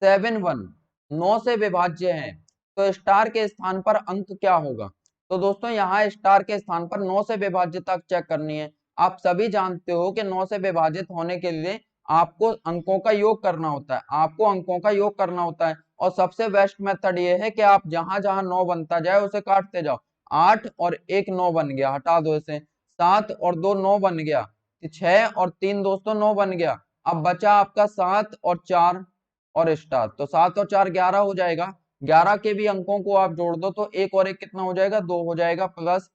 71 9 से विभाज्य है, तो स्टार के स्थान पर अंक क्या होगा। तो दोस्तों यहाँ स्टार के स्थान पर 9 से विभाज्यता चेक करनी है। आप सभी जानते हो कि 9 से विभाजित होने के लिए आपको अंकों का योग करना होता है, आपको अंकों का योग करना होता है। और सबसे बेस्ट मेथड ये है कि आप जहां जहां 9 बनता जाए उसे काटते जाओ। 8 और 1 9 बन गया, हटा दो इसे। 7 और 2 9 बन गया, 6 और 3 दोस्तों 9 बन गया। अब बचा आपका 7 और 4 और स्टार, तो 7 और 4 11 हो जाएगा। 11 के भी अंकों को आप जोड़ दो तो 1 और 1 कितना हो जाएगा, 2 हो जाएगा, प्लस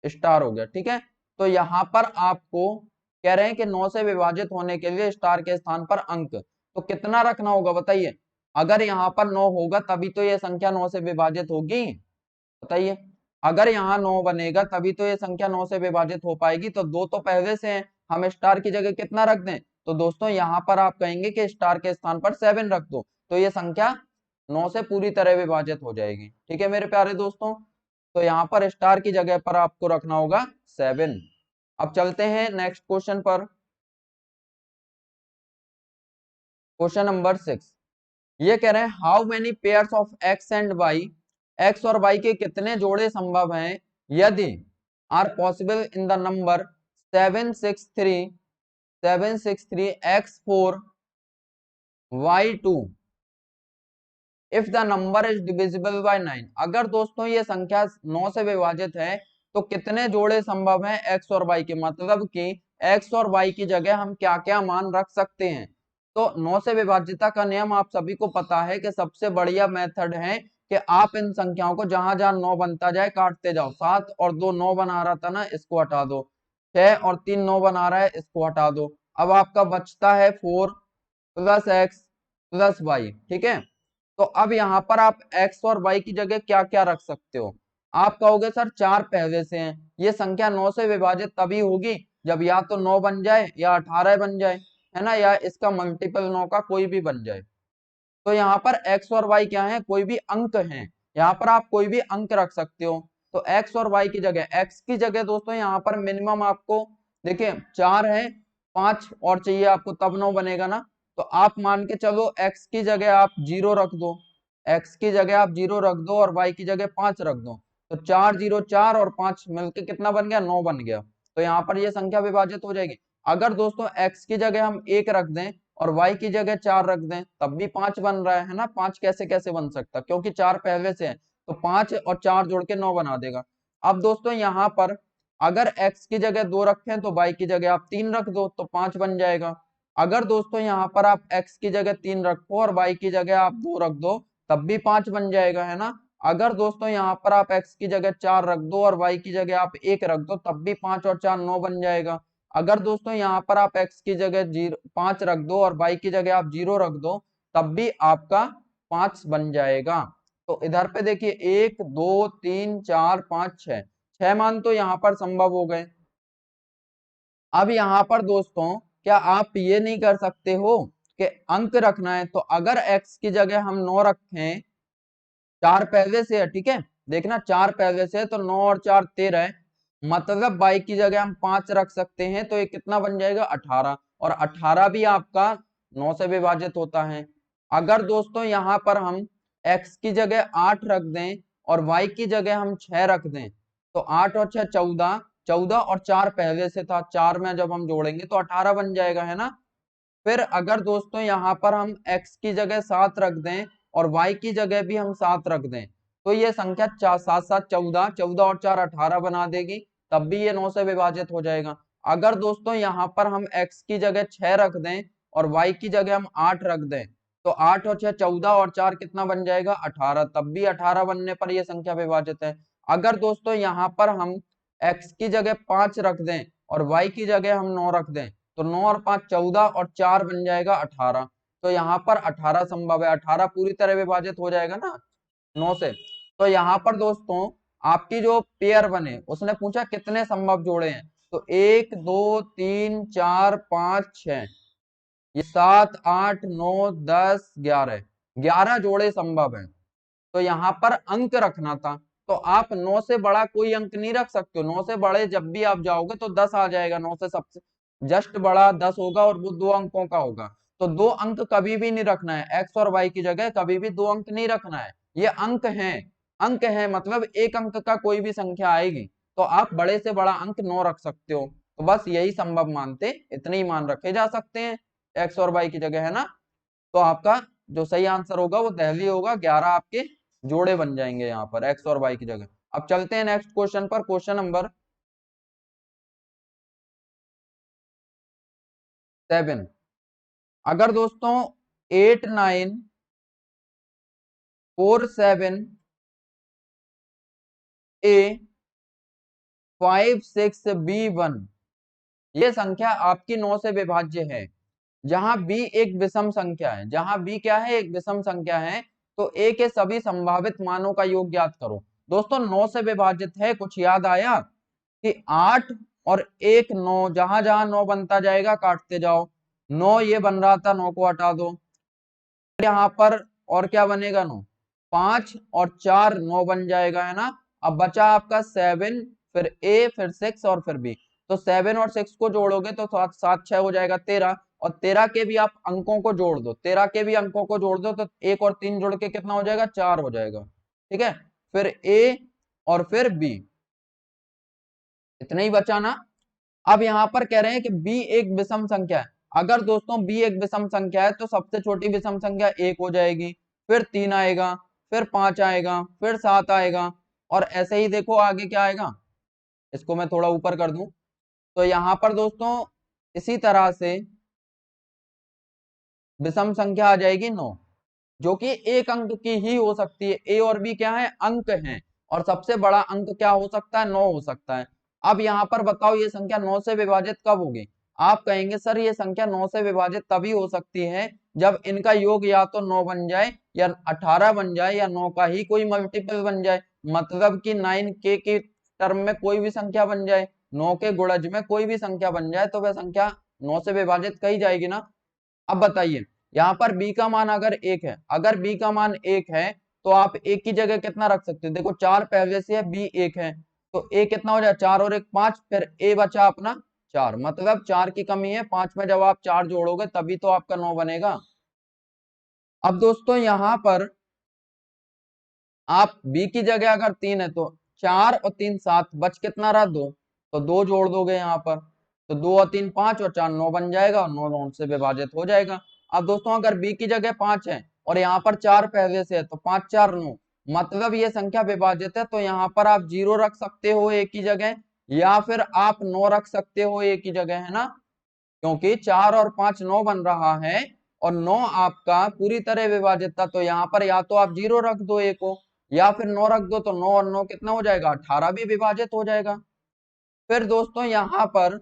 स्टार हो गया। ठीक है, तो यहाँ पर आपको कह रहे हैं कि 9 से विभाजित होने के लिए स्टार के स्थान पर अंक तो कितना रखना होगा बताइए। अगर यहाँ पर 9 होगा तभी तो ये संख्या 9 से विभाजित होगी, बताइए। अगर यहाँ 9 बनेगा तभी तो ये संख्या 9 से विभाजित हो पाएगी। तो 2 तो पहले से है, हम स्टार की जगह कितना रख दें। तो दोस्तों यहाँ पर आप कहेंगे कि स्टार के स्थान पर 7 रख दो, तो ये संख्या 9 से पूरी तरह विभाजित हो जाएगी। ठीक है मेरे प्यारे दोस्तों, तो यहाँ पर स्टार की जगह पर आपको रखना होगा 7। अब चलते हैं नेक्स्ट क्वेश्चन पर। क्वेश्चन नंबर 6, ये कह रहे हैं how many pairs of x and y, x और वाई के कितने जोड़े संभव हैं यदि are possible in the number 763 x4 y2 if the number is divisible by 9। अगर दोस्तों ये संख्या 9 से विभाजित है तो कितने जोड़े संभव हैं एक्स और वाई के, मतलब कि एक्स और वाई की जगह हम क्या क्या मान रख सकते हैं। तो 9 से विभाज्यता का नियम आप सभी को पता है कि सबसे बढ़िया मेथड है कि आप इन संख्याओं को जहां जहां 9 बनता जाए काटते जाओ। 7 और 2 9 बना रहा था ना, इसको हटा दो। 6 और 3 9 बना रहा है, इसको हटा दो। अब आपका बचता है 4 प्लस एक्स प्लस वाई। ठीक है, तो अब यहाँ पर आप x और y की जगह क्या क्या रख सकते हो। आप कहोगे सर 4 पहले से हैं, ये संख्या 9 से विभाजित तभी होगी जब या तो 9 बन जाए या 18 बन जाए, है ना, या इसका मल्टीपल 9 का कोई भी बन जाए। तो यहाँ पर x और y क्या है, कोई भी अंक है, यहाँ पर आप कोई भी अंक रख सकते हो। तो x और y की जगह, x की जगह दोस्तों यहाँ पर मिनिमम आपको देखिए 4 है, 5 और चाहिए आपको तब 9 बनेगा ना। तो आप मान के चलो x की जगह आप 0 रख दो, x की जगह आप 0 रख दो और y की जगह 5 रख दो। तो 4 0 4 और 5 मिलके कितना बन गया, 9 बन गया। तो यहाँ पर ये संख्या विभाजित हो जाएगी। अगर दोस्तों x की जगह हम 1 रख दें और y की जगह 4 रख दें तब भी 5 बन रहा है ना। 5 कैसे कैसे बन सकता, क्योंकि 4 पहले से है, तो 5 और 4 जोड़ के 9 बना देगा। अब दोस्तों यहाँ पर अगर x की जगह 2 रखें तो y की जगह आप 3 रख दो तो 5 बन जाएगा। अगर दोस्तों यहाँ पर आप x की जगह 3 रखो और y की जगह आप 2 रख दो तब भी 5 बन जाएगा, है ना। अगर दोस्तों यहाँ पर आप x की जगह 4 रख दो और y की जगह आप 1 रख दो तब भी 5 और 4 9 बन जाएगा। अगर दोस्तों यहाँ पर आप x की जगह 5 रख दो और y की जगह आप 0 रख दो तब भी आपका 5 बन जाएगा। तो इधर पे देखिए 1 2 3 4 5 6, 6 मान तो यहाँ पर संभव हो गए। अब यहाँ पर दोस्तों क्या आप ये नहीं कर सकते हो कि अंक रखना है, तो अगर x की जगह हम 9 रखें, 4 पहले से है, ठीक है, देखना 4 पहले से है तो 9 और 4 13 है, मतलब y की जगह हम 5 रख सकते हैं तो ये कितना बन जाएगा 18, और 18 भी आपका 9 से विभाजित होता है। अगर दोस्तों यहाँ पर हम x की जगह 8 रख दें और y की जगह हम 6 रख दें तो 8 और 6 14, 14 और 4 पहले से था, 4 में जब हम जोड़ेंगे तो 18 बन जाएगा, है ना। फिर अगर दोस्तों यहाँ पर हम x की जगह 7 रख दें और y की जगह भी हम 7 रख दें तो ये संख्या 7 7 14, 14 और 4 18 बना देगी, तब भी ये 9 से विभाजित हो जाएगा। अगर दोस्तों यहाँ पर हम x की जगह 6 रख दें और y की जगह हम 8 रख दें तो 8 और 6 14 और 4 कितना बन जाएगा 18, तब भी 18 बनने पर यह संख्या विभाजित है। अगर दोस्तों यहाँ पर हम x की जगह 5 रख दें और y की जगह हम 9 रख दें तो 9 और 5 14 और 4 बन जाएगा 18, तो यहाँ पर 18 संभव है, 18 पूरी तरह विभाजित हो जाएगा ना 9 से। तो यहाँ पर दोस्तों आपकी जो पेयर बने उसने पूछा कितने संभव जोड़े हैं, तो 1 2 3 4 5 6, ये 7 8 9 10 11, 11 जोड़े संभव है। तो यहाँ पर अंक रखना था, तो आप 9 से बड़ा कोई अंक नहीं रख सकते हो, 9 से बड़े जब भी आप जाओगे तो 10 आ जाएगा, 9 से सबसे जस्ट बड़ा 10 होगा और वो 2 अंकों का होगा। तो 2 अंक कभी भी नहीं रखना है, x और y की जगह कभी भी 2 अंक नहीं रखना है, ये अंक हैं, अंक है मतलब एक अंक का कोई भी संख्या आएगी तो आप बड़े से बड़ा अंक 9 रख सकते हो। तो बस यही संभव मानते, इतने ही मान रखे जा सकते हैं x और y की जगह, है ना। तो आपका जो सही आंसर होगा वो दहली होगा, 11 आपके जोड़े बन जाएंगे यहाँ पर x और y की जगह। अब चलते हैं नेक्स्ट क्वेश्चन पर, क्वेश्चन नंबर 7। अगर दोस्तों 8 9 4 7 A 5 6 B1 ये संख्या आपकी 9 से विभाज्य है, जहां b एक विषम संख्या है, जहां b क्या है एक विषम संख्या है, तो a के सभी संभावित मानों का योग ज्ञात करो। दोस्तों 9 से विभाजित है, कुछ याद आया कि 8 और 1 9, जहां जहां 9 बनता जाएगा काटते जाओ, 9 ये बन रहा था 9 को हटा दो, यहाँ पर और क्या बनेगा 9, 5 और 4 9 बन जाएगा, है ना। अब बचा आपका 7, फिर a फिर 6 और फिर b, तो 7 और 6 को जोड़ोगे तो 7 7 6 हो जाएगा 13, और 13 के भी आप अंकों को जोड़ दो, 13 के भी अंकों को जोड़ दो तो 1 और 3 जोड़ के कितना हो जाएगा 4 हो जाएगा, ठीक है। फिर a और फिर b, इतना ही बचा ना। अब यहाँ पर कह रहे हैं कि b एक विषम संख्या है, अगर दोस्तों b एक विषम संख्या है तो सबसे छोटी विषम संख्या 1 हो जाएगी, फिर 3 आएगा, फिर 5 आएगा, फिर 7 आएगा, और ऐसे ही देखो आगे क्या आएगा, इसको मैं थोड़ा ऊपर कर दूं तो यहाँ पर दोस्तों इसी तरह से विषम संख्या आ जाएगी 9, जो कि एक अंक की ही हो सकती है, ए और बी क्या है अंक हैं, और सबसे बड़ा अंक क्या हो सकता है 9 हो सकता है। अब यहाँ पर बताओ ये संख्या 9 से विभाजित कब होगी, आप कहेंगे सर ये संख्या 9 से विभाजित तभी हो सकती है जब इनका योग या तो 9 बन जाए या 18 बन जाए या 9 का ही कोई मल्टीपल बन जाए, मतलब कि 9k की टर्म में कोई भी संख्या बन जाए, 9 के गुणज में कोई भी संख्या बन जाए तो वह संख्या 9 से विभाजित कही जाएगी ना। अब बताइए यहाँ पर b का मान अगर 1 है, अगर b का मान 1 है तो आप a की जगह कितना रख सकते हो, देखो 4 पहले से है, b 1 है तो a कितना हो जाए 4 और 1 5, फिर a बचा अपना 4, मतलब 4 की कमी है, 5 में जब आप 4 जोड़ोगे तभी तो आपका 9 बनेगा। अब दोस्तों यहाँ पर आप b की जगह अगर 3 है तो 4 और 3 7, बच कितना रहा 2, तो 2 जोड़ दोगे यहाँ पर, तो 2 और 3 5 और 4 9 बन जाएगा, और 9 9 से विभाजित हो जाएगा। अब दोस्तों अगर b की जगह 5 है और यहाँ पर 4 पहले से है तो 5 4 9, मतलब ये संख्या विभाजित है, तो यहाँ पर आप 0 रख सकते हो a की जगह, या फिर आप 9 रख सकते हो एक ही जगह, है ना, क्योंकि 4 और 5 9 बन रहा है और 9 आपका पूरी तरह विभाजित था, तो यहाँ पर या तो आप 0 रख दो एक को, या फिर 9 रख दो, तो 9 और 9 कितना हो जाएगा, 18 भी विभाजित हो जाएगा। फिर दोस्तों यहाँ पर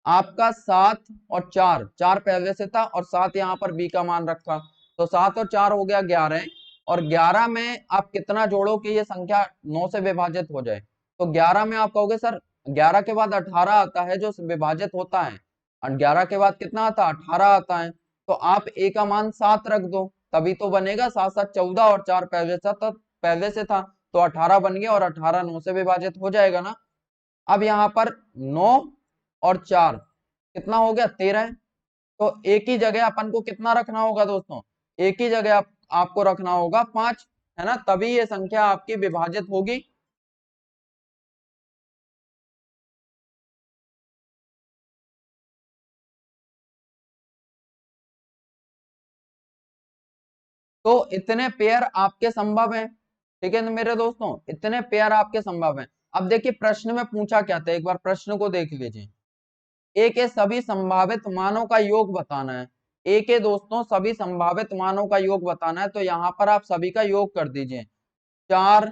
आपका 7 और 4, 4 पहले से था और 7 यहाँ पर बी का मान रखा, तो 7 और 4 हो गया 11, और 11 में आप कितना जोड़ो कि ये संख्या 9 से विभाजित हो जाए, तो 11 में आप कहोगे सर 11 के बाद 18 आता है जो विभाजित होता है, और 11 के बाद कितना आता है, 18 आता है, तो आप ए का मान 7 रख दो, तभी तो बनेगा, 7 7 14 और 4 पहले से था, तो 18 बन गया, और 18 9 से विभाजित हो जाएगा ना। अब यहाँ पर 9 और 4 कितना हो गया, 13, तो एक ही जगह अपन को कितना रखना होगा दोस्तों, एक ही जगह आपको रखना होगा 5, है ना, तभी ये संख्या आपकी विभाजित होगी। तो इतने पेयर आपके संभव हैं, ठीक है मेरे दोस्तों, इतने पेयर आपके संभव हैं। अब देखिए प्रश्न में पूछा क्या था, एक बार प्रश्न को देख लीजिए। ए के सभी संभावित मानों का योग बताना है, ए के दोस्तों सभी संभावित मानों का योग बताना है, तो यहाँ पर आप सभी का योग कर दीजिए। 4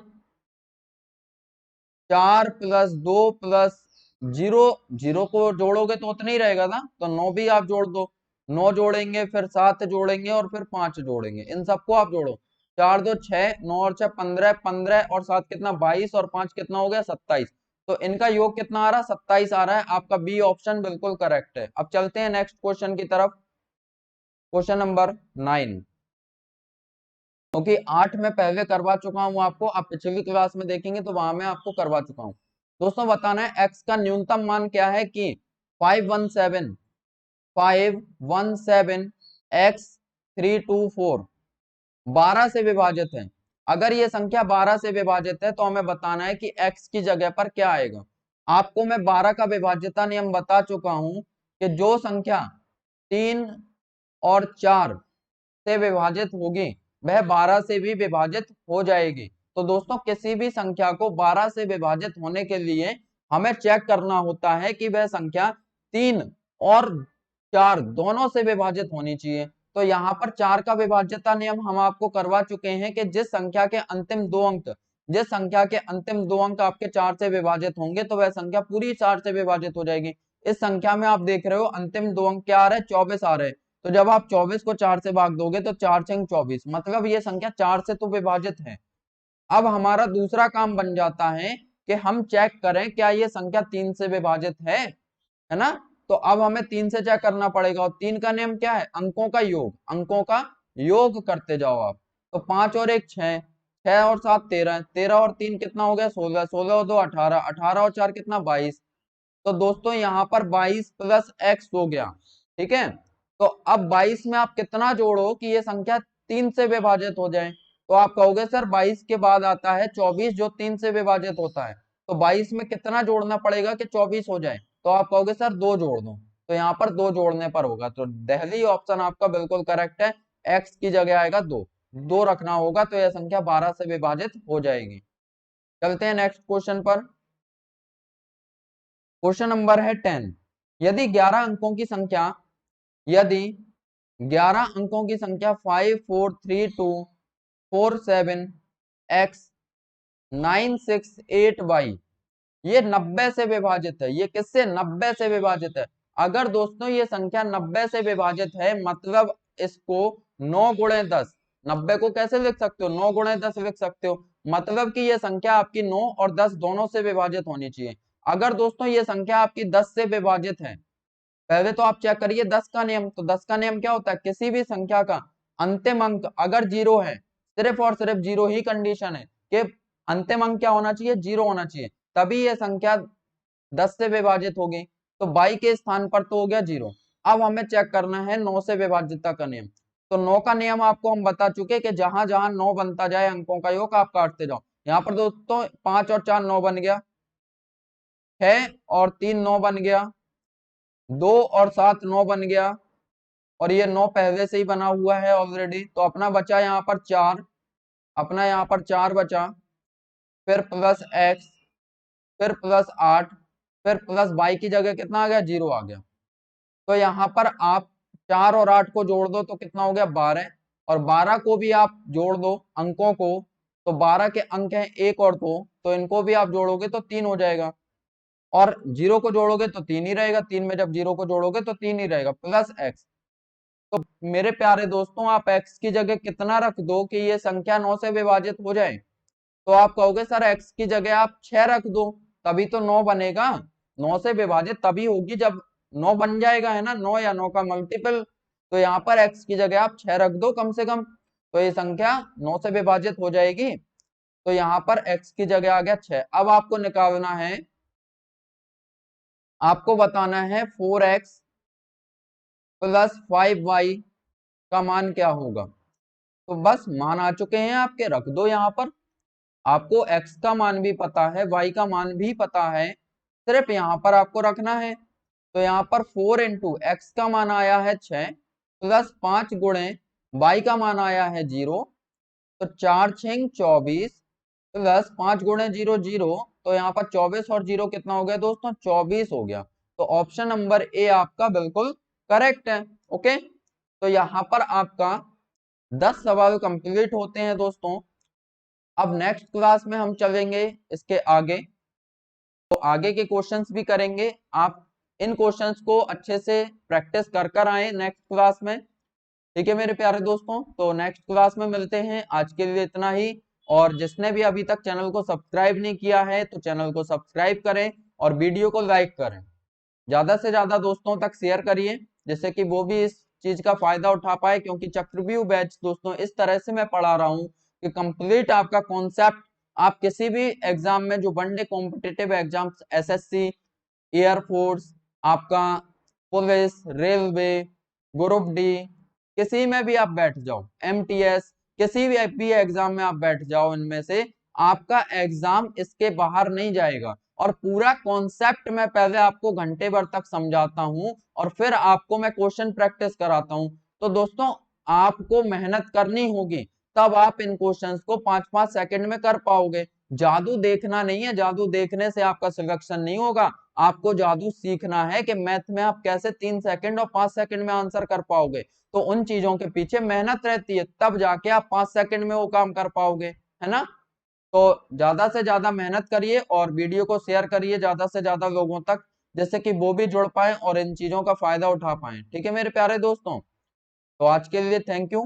4 प्लस 2 प्लस 0, 0 को जोड़ोगे तो उतना ही रहेगा ना, तो 9 भी आप जोड़ दो, 9 जोड़ेंगे, फिर 7 जोड़ेंगे, और फिर 5 जोड़ेंगे, इन सबको आप जोड़ो, 4 2 6, 9 और 6 15, 15 और 7 कितना 22, और 5 कितना हो गया 27, तो इनका योग कितना आ रहा है, 27 आ रहा है, आपका बी ऑप्शन बिल्कुल करेक्ट है। अब चलते हैं नेक्स्ट क्वेश्चन की तरफ, क्वेश्चन नंबर 9, क्योंकि 8 में पहले करवा चुका हूं आपको, आप पिछली क्लास में देखेंगे तो वहां में आपको करवा चुका हूं। दोस्तों बताना है x का न्यूनतम मान क्या है, कि 517 517 x 324 12 से विभाजित है। अगर ये संख्या 12 से विभाजित है तो हमें बताना है कि x की जगह पर क्या आएगा। आपको मैं 12 का विभाज्यता नियम बता चुका हूं कि जो संख्या 3 और 4 से विभाजित होगी वह 12 से भी विभाजित हो जाएगी। तो दोस्तों किसी भी संख्या को 12 से विभाजित होने के लिए हमें चेक करना होता है कि वह संख्या 3 और 4 दोनों से विभाजित होनी चाहिए। तो यहाँ पर 4 का विभाज्यता नियम हम आपको करवा चुके हैं कि जिस संख्या के अंतिम दो अंक आपके 4 से विभाजित होंगे तो वह संख्या पूरी 4 से विभाजित हो जाएगी। इस संख्या में आप देख रहे हो अंतिम दो अंक क्या आ रहे हैं, 24 आ रहे हैं, तो जब आप 24 को 4 से भाग दोगे तो 4 6 24, मतलब ये संख्या 4 से तो विभाजित है। अब हमारा दूसरा काम बन जाता है कि हम चेक करें क्या ये संख्या 3 से विभाजित है ना, तो अब हमें 3 से चेक करना पड़ेगा, और 3 का नियम क्या है, अंकों का योग, अंकों का योग करते जाओ आप। तो 5 और 1 6, 6 और 7 13, 13 और 3 कितना हो गया 16, 16 और 2 18, 18 और 4 कितना 22, तो दोस्तों यहाँ पर 22 प्लस एक्स हो गया, ठीक है। तो अब 22 में आप कितना जोड़ो कि ये संख्या 3 से विभाजित हो जाए, तो आप कहोगे सर 22 के बाद आता है 24 जो 3 से विभाजित होता है, तो 22 में कितना जोड़ना पड़ेगा कि 24 हो जाए, तो आप कहोगे सर 2 जोड़ दो, तो यहाँ पर 2 जोड़ने पर होगा, तो दिल्ली ऑप्शन आपका बिल्कुल करेक्ट है, एक्स की जगह आएगा 2, 2 रखना होगा तो यह संख्या 12 से विभाजित हो जाएगी। चलते हैं नेक्स्ट क्वेश्चन पर, क्वेश्चन नंबर है 10, यदि 11 अंकों की संख्या यदि 11 अंकों की संख्या 5 4 3 2 4 7 x 9 6 8 y ये 90 से विभाजित है, ये किससे 90 से विभाजित है। अगर दोस्तों ये संख्या 90 से विभाजित है मतलब इसको 9 गुणे 10, 90 को कैसे लिख सकते हो 9 गुणे 10 लिख सकते हो, मतलब कि ये संख्या आपकी 9 और 10 दोनों से विभाजित होनी चाहिए। अगर दोस्तों ये संख्या आपकी 10 से विभाजित है, पहले तो आप चेक करिए 10 का नियम, तो 10 का नियम क्या होता है, किसी भी संख्या का अंतिम अंक अगर 0 है, सिर्फ और सिर्फ 0 ही कंडीशन है कि अंतिम अंक क्या होना चाहिए, 0 होना चाहिए, तभी यह संख्या 10 से विभाजित होगी। तो 22 के स्थान पर तो हो गया 0। अब हमें चेक करना है 9 से विभाजितता का नियम, तो 9 का नियम आपको हम बता चुके कि जहां जहां 9 बनता जाए अंकों का योग आप काटते जाओ। यहाँ पर दोस्तों 5 और 4 9 बन गया, 6 और 3 9 बन गया, 2 और 7 9 बन गया, और ये 9 पहले से ही बना हुआ है ऑलरेडी, तो अपना बचा यहाँ पर 4, अपना यहाँ पर 4 बचा, फिर प्लस एक्स, फिर प्लस 8, फिर प्लस y की जगह कितना आ गया, 0 आ गया। तो यहाँ पर आप 4 और 8 को जोड़ दो तो कितना हो गया, 12, और 12 को भी आप जोड़ दो अंकों को, तो 12 के अंक हैं 1 और 2, तो इनको भी आप जोड़ोगे तो 3 हो जाएगा, और 0 को जोड़ोगे तो 3 ही रहेगा, 3 में जब 0 को जोड़ोगे तो 3 ही रहेगा, प्लस x। तो मेरे प्यारे दोस्तों, आप x की जगह कितना रख दो कि ये संख्या 9 से विभाजित हो जाए, तो आप कहोगे सर x की जगह आप 6 रख दो, तभी तो 9 बनेगा। 9 से विभाजित तभी होगी जब 9 बन जाएगा, है ना, 9 या 9 का मल्टीपल। तो यहाँ पर x की जगह आप 6 रख दो कम से कम, तो ये संख्या 9 से विभाजित हो जाएगी। तो यहाँ पर x की जगह आ गया 6। अब आपको निकालना है, आपको बताना है 4x प्लस 5y का मान क्या होगा। तो बस मान आ चुके हैं आपके, रख दो यहाँ पर। आपको x का मान भी पता है, y का मान भी पता है, सिर्फ यहाँ पर आपको रखना है। तो यहाँ पर 4 इंटू एक्स का मान आया है 6, प्लस 5 गुणे y का मान आया है 0, तो 4 6 24, प्लस 5 गुणे 0 0, तो यहाँ पर 24 और 0 कितना हो गया दोस्तों, 24 हो गया। तो ऑप्शन नंबर ए आपका बिल्कुल करेक्ट है। ओके, तो यहाँ पर आपका 10 सवाल कंप्लीट होते हैं दोस्तों। अब नेक्स्ट क्लास में हम चलेंगे इसके आगे, तो आगे के क्वेश्चंस भी करेंगे। आप इन क्वेश्चंस को अच्छे से प्रैक्टिस कर कर आए नेक्स्ट क्लास में। ठीक है मेरे प्यारे दोस्तों, तो नेक्स्ट क्लास में मिलते हैं। आज के लिए इतना ही, और जिसने भी अभी तक चैनल को सब्सक्राइब नहीं किया है तो चैनल को सब्सक्राइब करें और वीडियो को लाइक करें, ज्यादा से ज्यादा दोस्तों तक शेयर करिए, जिससे कि वो भी इस चीज का फायदा उठा पाए। क्योंकि चक्रव्यूह बैच दोस्तों इस तरह से मैं पढ़ा रहा हूँ कि कंप्लीट आपका कॉन्सेप्ट आप किसी भी एग्जाम में, जो one day competitive exams, SSC, air force, आपका पुलिस, रेलवे, ग्रुप डी, किसी में भी आप बैठ जाओ, एमटीएस, किसी भी एग्जाम में आप बैठ जाओ, इनमें से आपका एग्जाम इसके बाहर नहीं जाएगा। और पूरा कॉन्सेप्ट मैं पहले आपको घंटे भर तक समझाता हूं और फिर आपको मैं क्वेश्चन प्रैक्टिस कराता हूं। तो दोस्तों आपको मेहनत करनी होगी, तब आप इन क्वेश्चंस को 5-5 सेकंड में कर पाओगे। जादू देखना नहीं है, जादू देखने से आपका सिलेक्शन नहीं होगा। आपको जादू सीखना है कि मैथ में आप कैसे 3 सेकंड और 5 सेकंड में आंसर कर पाओगे। तो उन चीजों के पीछे मेहनत रहती है, तब जाके आप 5 सेकंड में वो काम कर पाओगे, है ना। तो ज्यादा से ज्यादा मेहनत करिए और वीडियो को शेयर करिए ज्यादा से ज्यादा लोगों तक, जिससे कि वो भी जुड़ पाए और इन चीजों का फायदा उठा पाए। ठीक है मेरे प्यारे दोस्तों, तो आज के लिए थैंक यू।